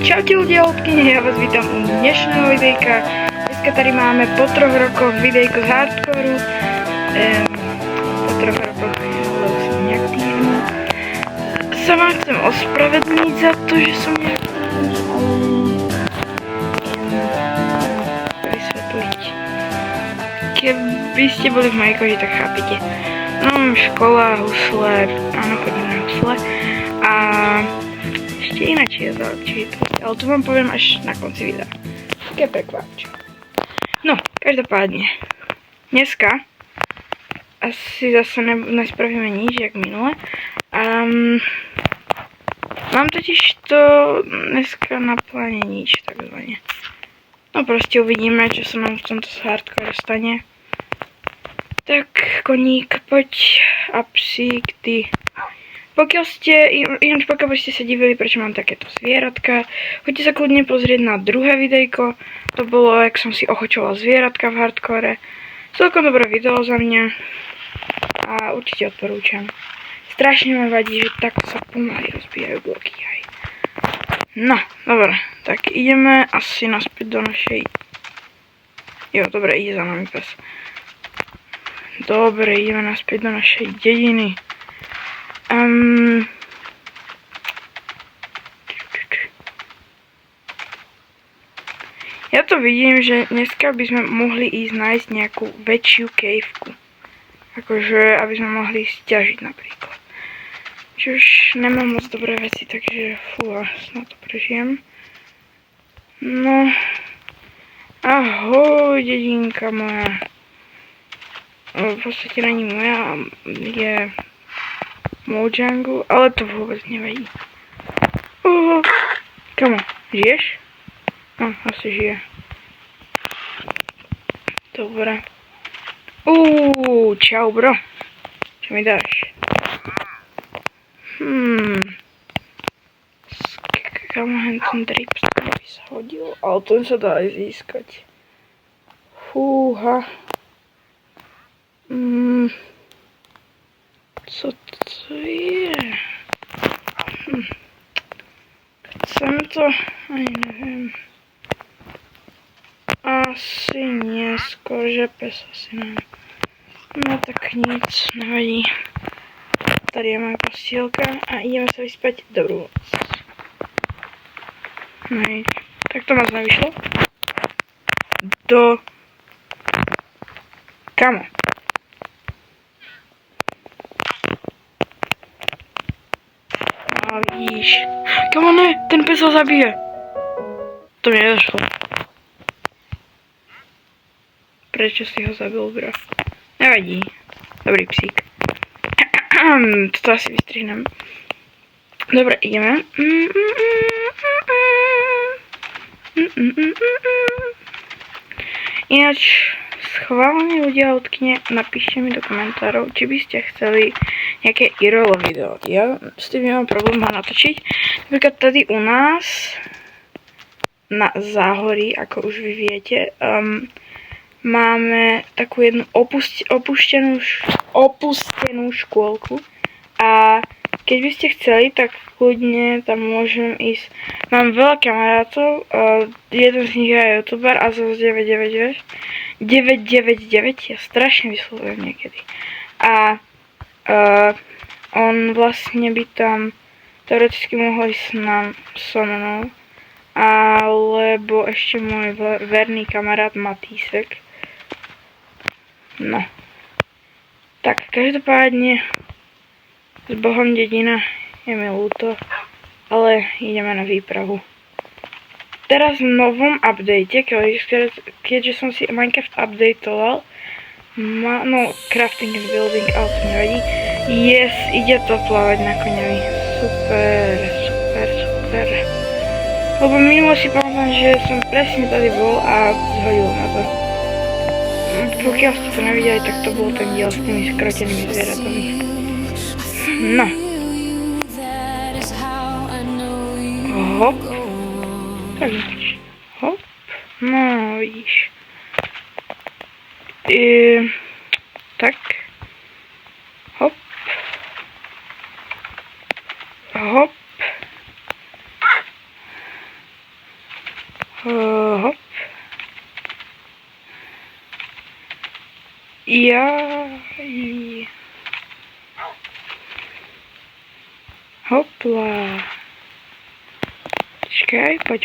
Čaute ľudia, odkyne, ja vás vítam u dnešného videjka. Dneska tady máme po 3 rokoch videjko z hardcoreu. Po 3 rokoch, lebo som neaktívny. Sa vám chcem ospravedlniť za to, že som neaktívny, ale vysvetliť. Keby ste boli v mojej koži, tak chápete. No, škola, husle, áno, chodím na husle. A ešte ináč je to, ale to vám poviem až na konci videa. Také prekvapčo. No, každopádne. Dneska asi zase nespravíme nič, jak minule. Mám totiž to dneska na pláne nič, takzvané. No proste uvidíme, čo sa nám v tomto hardcore stane. Tak, koník, poď a psík, ty. Pokiaľ ste sa divili, prečo mám takéto zvieratka, choďte sa kľudne pozrieť na druhé videjko. To bolo, jak som si ochočoval zvieratka v hardcore. Celkom dobré video za mňa a určite odporúčam. Strašne ma vadí, že takto sa pomaly rozbijajú bloky aj. No, dobre, tak ideme asi naspäť do našej... Jo, dobre, ide za nami pes. Dobre, ideme naspäť do našej dediny. Ja to vidím, že dneska by sme mohli ísť nájsť nejakú väčšiu caveku. Akože, aby sme mohli sťažiť napríklad. Čiže už nemám moc dobré veci, takže fúha, snad to prežijem. No, ahoj, dedinka moja. V podstate není moja, je Mojangu, ale to vôbec nevadí. Kamo, žiješ? No, asi žije. Dobre. Čau, bro. Čo mi dáš? Kamo, ten drips by sa hodil, ale ten sa dá aj získať. Fúha. Co to je? Chcem to, ani neviem. Asi nie, skôr, že pes asi ne. No tak nic, nevadí. Tady je moja postielka a ideme sa vyspať. Dobrú noc. Nej, tak to moc nevyšlo. Kamo. A vidíš. Kamo ne, ten pes ho zabije. To mi nedošlo. Prečo si ho zabil, bro? Nevadí. Dobrý psík. Toto asi vystrihnem. Dobre, ideme. Ináč, schválne ľudia odkne, napíšte mi do komentárov, či by ste chceli nejaké IRL video. Ja s tým nemám problém ho natočiť. Napríklad tady u nás na Záhorí, ako už vy viete, máme takú jednu opustenú škôlku a keď by ste chceli, tak kľudne tam môžem ísť. Mám veľa kamarátov, jeden z nich je youtuber a zase 999, ja strašne vyslovujem niekedy. A on vlastne by tam teoreticky mohol ísť so mnou, alebo ešte môj verný kamarát Matýsek. No. Tak, každopádne s Bohom dedina, je mi ľúto, ale ideme na výpravu. Teraz v novom update, keďže som si Minecraft updateoval, no, crafting and building, ale to nevadí. Yes, ide to plávať na koňovi. Super. Lebo minulo si pamätám, že som presne tady bol a zhodil na to. Pokiaľ ste to nevideli, tak to bol ten diel s tými skrotenými zvieratami. No. Hop. Tak, hop. No, vidíš. Tak. Hop. Hop. Hop. Ja. Hopla. Počkaj, poď,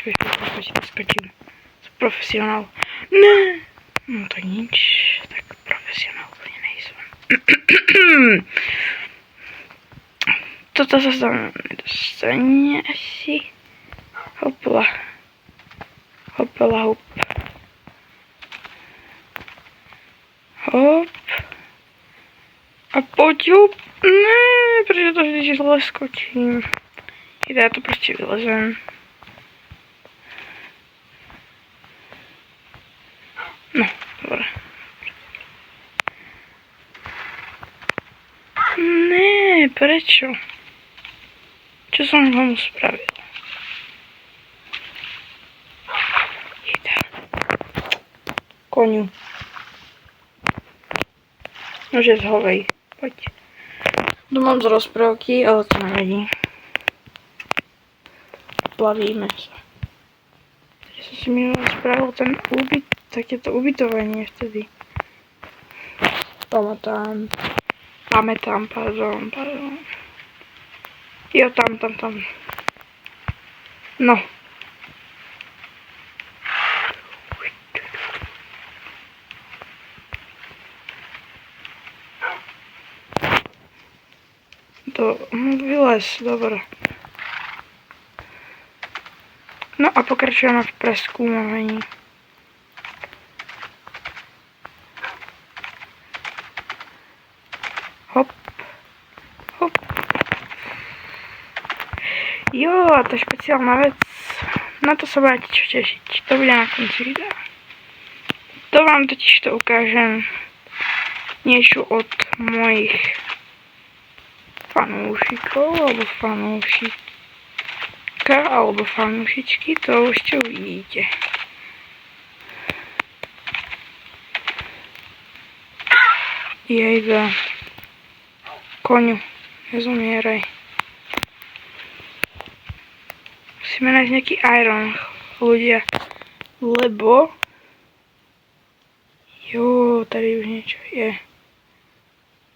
skočím. Som profesionál. Ne. No tak nič, tak profesionál úplne nejsem. Toto sa tam nedostane asi. Hopla. Hopla, hop. Hop. A poď hop. Ne, prečo to vždy zle skočím. Ja to proste vylezem. No, dobre. Ne, prečo? Čo som vám spravil? Jeda. Koňu. Nože zhovej. Poď. Tu mám z rozprávky, ale to nevadí. Plavíme sa. Ja som si minulé spravil ten takéto ubytovanie vtedy. Pamätám, pardon. Jo, tam. No. Vylez, dobre. No a pokračujeme v preskúmavaní. Hop. Hop. Jo, a to je špeciálna vec. Na to sa budete čo tešiť. To bude na konci videa. To vám totiž to ukážem niečo od mojich fanúšikov alebo fanúšika alebo fanúšičky, to ešte uvidíte. Jejda. Koňu, nezomieraj. Musíme nájsť nejaký iron, ľudia, lebo jo, tady už niečo je.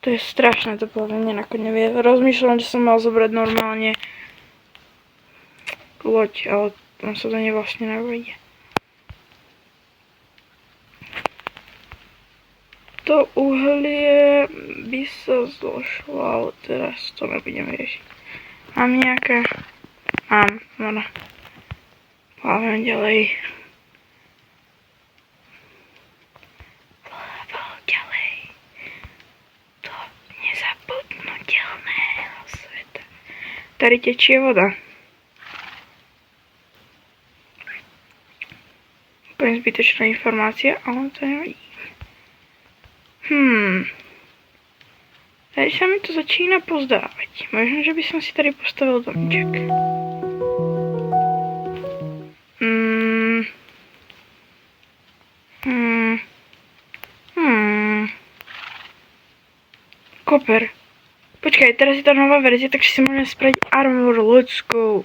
To je strašné, to plavenie nakoniec nevie. Rozmýšľam, že som mal zobrať normálne loď, ale on sa to vlastne nevejde. To uhlie by sa zložilo, ale teraz to nebudem riešiť. Mám nejaké? Mám, no. Plávame ďalej. Tady tečie voda. Úplne zbytočná informácia, ale to nevadí. Tady sa mi to začína pozdávať. Možno, že by som si tady postavil domček. Koper. Počkaj, teraz je tá nová verzia, takže si môžeme spraviť armor, let's go.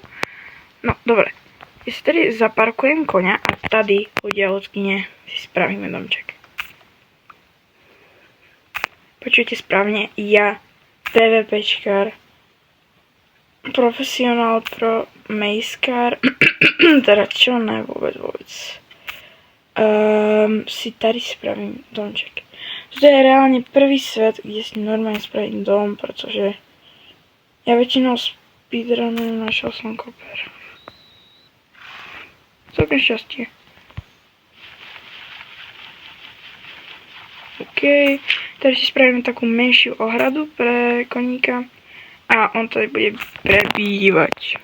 No, dobre. Ja si tady zaparkujem koňa a tady, ľudia, ľudkyne, si spravíme domček. Počujete správne, ja, PvPčkár, profesionál pro mejskár, teda čo, ne, vôbec. Si tady spravím domček. To je reálne prvý svet, kde si normálne spravím dom, pretože ja väčšinou speedrunujem, našiel som koper. Celkem šťastie. OK, tady si spravíme takú menšiu ohradu pre koníka a on tady bude prebývať.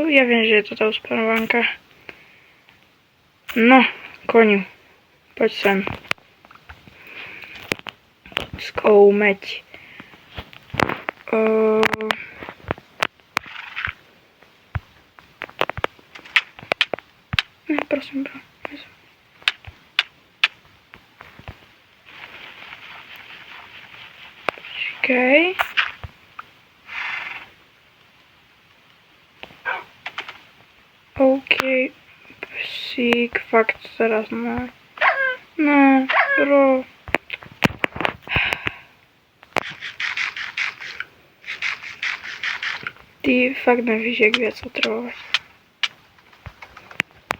Ja viem, že je to tá uspanovanka. No, koňu, poď sem. Skoumeť. Ne, prosím, bro. Počkej. koník, fakt teraz ne. Ne, bro. Ty fakt nevíš, jak viac otravovať.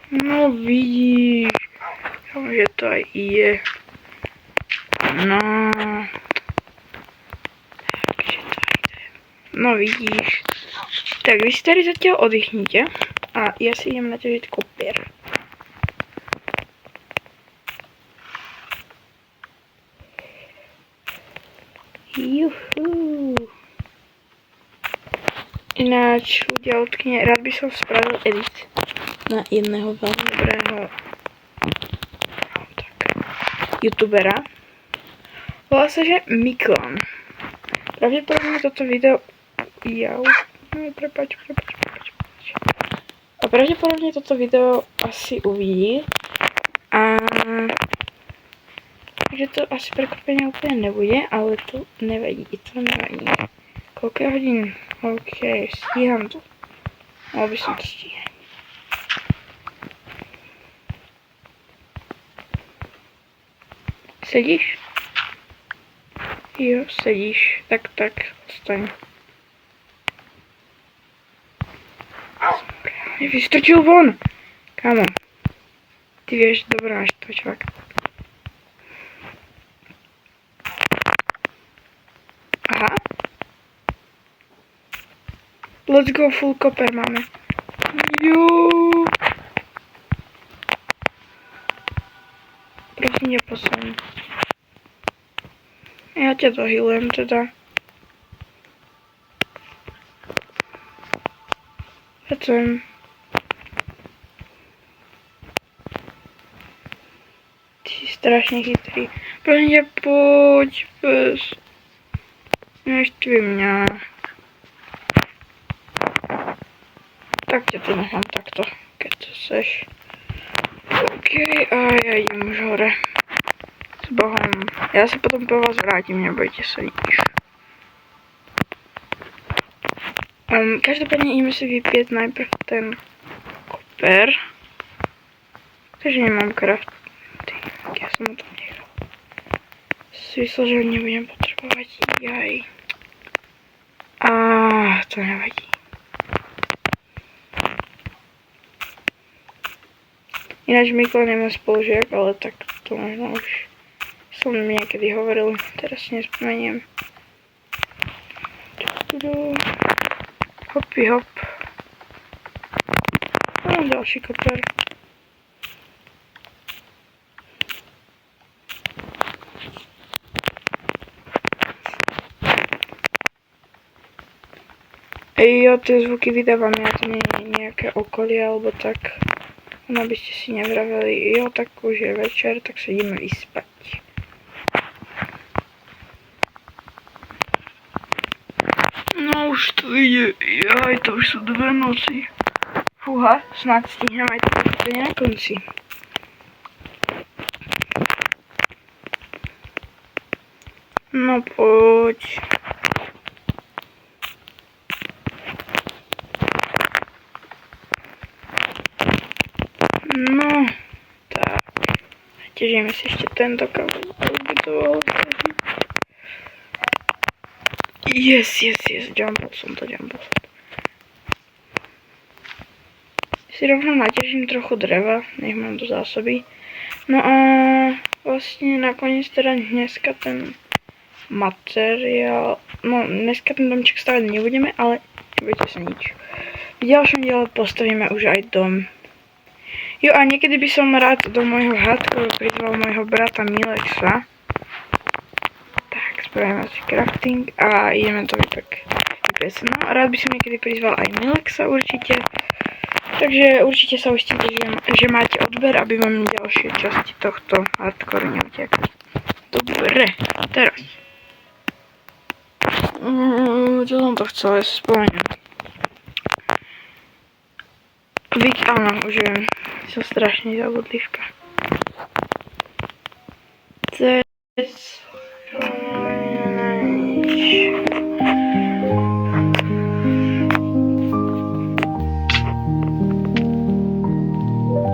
No vidíš, že to aj je. No. Takže to ide. No vidíš. Tak vy si tady zatiaľ oddychnite a ja si idem naťažiť kopier. Juhu. Ináč, ľudia, odkne, rád by som spravil edit na jedného veľmi dobrého youtubera. Volá sa, že Miklan. Pravdepodobne toto video... Prepač. A pravdepodobne toto video asi uvidí. A... Takže to asi prekvapenie úplne nebude, ale to nevadí, Koľko hodín? OK, stíham to. Mal by som to stíhať. Sedíš? Jo, sedíš. Tak, ostaň. Vystrčil von! Kámo. Ty vieš, dobrá, až to čak. Aha. Let's go, full copper máme. Jo. Prosím ťa, poslň. Ja ťa dohylujem teda. Chcem. Ty si strašne chytrý. Prosím ťa, poď, pes. Neštvi mňa. Tak ťa tu nechám takto, keď to seš. OK, a ja idem už hore. S Bohom. Ja sa potom po vás vrátim, nebojte sa nič. Každopádne ideme si vypieť najprv ten koper. Takže nemám crafting. Ja som ho tam nechal. Si myslel, že ho nebudem potrebovať. Jaj. To nevadí. Ináč Mikl nemá spolužiak, ale tak to možno už som niekedy hovoril, teraz si nespomeniem. Hopy hop. A ďalší koper. Jo, tie zvuky vydávam, ja to nie je nejaké okolie alebo tak. No by ste si nevraveli, jo, tak už je večer, tak sa ideme vyspať. No už to ide, jaj, to už sú 2 noci. Fúha, snad stihnem aj to na konci. No poď. No, tak. Tiežime si ešte tento kabel. Yes, jumpol som to. Si rovno naťažím trochu dreva, nech mám do zásoby. No a vlastne nakoniec teda dneska ten materiál, no dneska ten domček stavať nebudeme, ale nebojte sa nič. V ďalšom diele postavíme už aj dom. Jo, a niekedy by som rád do môjho hardcore prizval môjho brata Milexa. Tak, spravíme si crafting a ideme to vypiesť. No, rád by som niekedy prizval aj Milexa určite. Takže určite sa ujistite, že máte odber, aby vám ďalšie časti tohto hardcore neutekli. Dobre, teraz. Čo som to chcel, ja si spomeniem. Áno, už viem. Som strašne zabudlivka.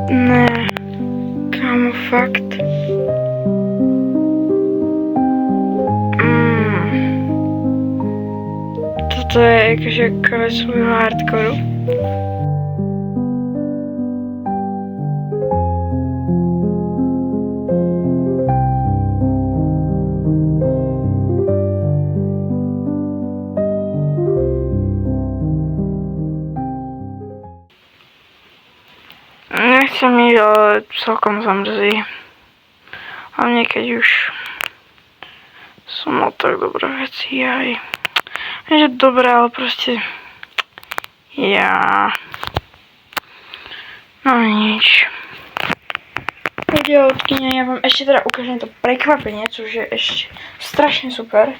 Ne. to je jakože konec svojho hardcoru. Nechcem ísť, ale celkom zamrzí. Hlavne keď už som mal tak dobré veci aj. Nie, že dobré, ale proste no nič. Ľudia, ja vám ešte teda ukážem to prekvapenie, čo je ešte strašne super.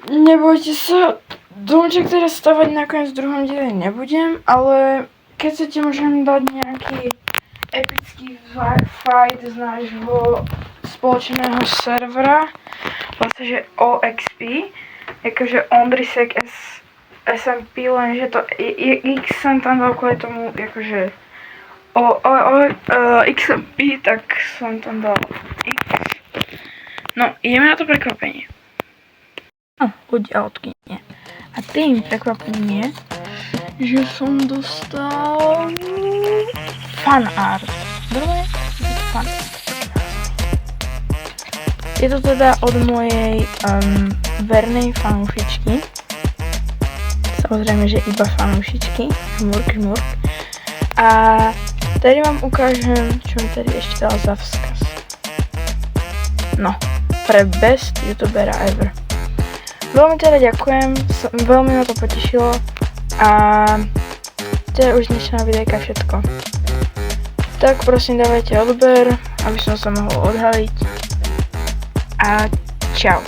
Nebojte sa, domček teda stavať nakoniec v druhom diele nebudem, ale keď chcete, môžem dať nejaký epický fight z nášho spoločného servera, vlastne že OXP, akože Ondrisek SMP, lenže to X som tam dal kvôli tomu, akože XMP, tak som tam dal X. No, ideme na to prekvapenie. No, ľudia, odkynie. A tým prekvapením je, že som dostal fanart. Dobre? Fan. Je to teda od mojej vernej fanúšičky. Samozrejme, že iba fanúšičky. Žmurk. A tady vám ukážem, čo mi tady ešte dal za vzkaz. No, pre best youtubera ever. Veľmi teda ďakujem, veľmi ma to potešilo a to je už z dnešného videjka všetko. Tak prosím dávajte odber, aby som sa mohol odhaliť a čau.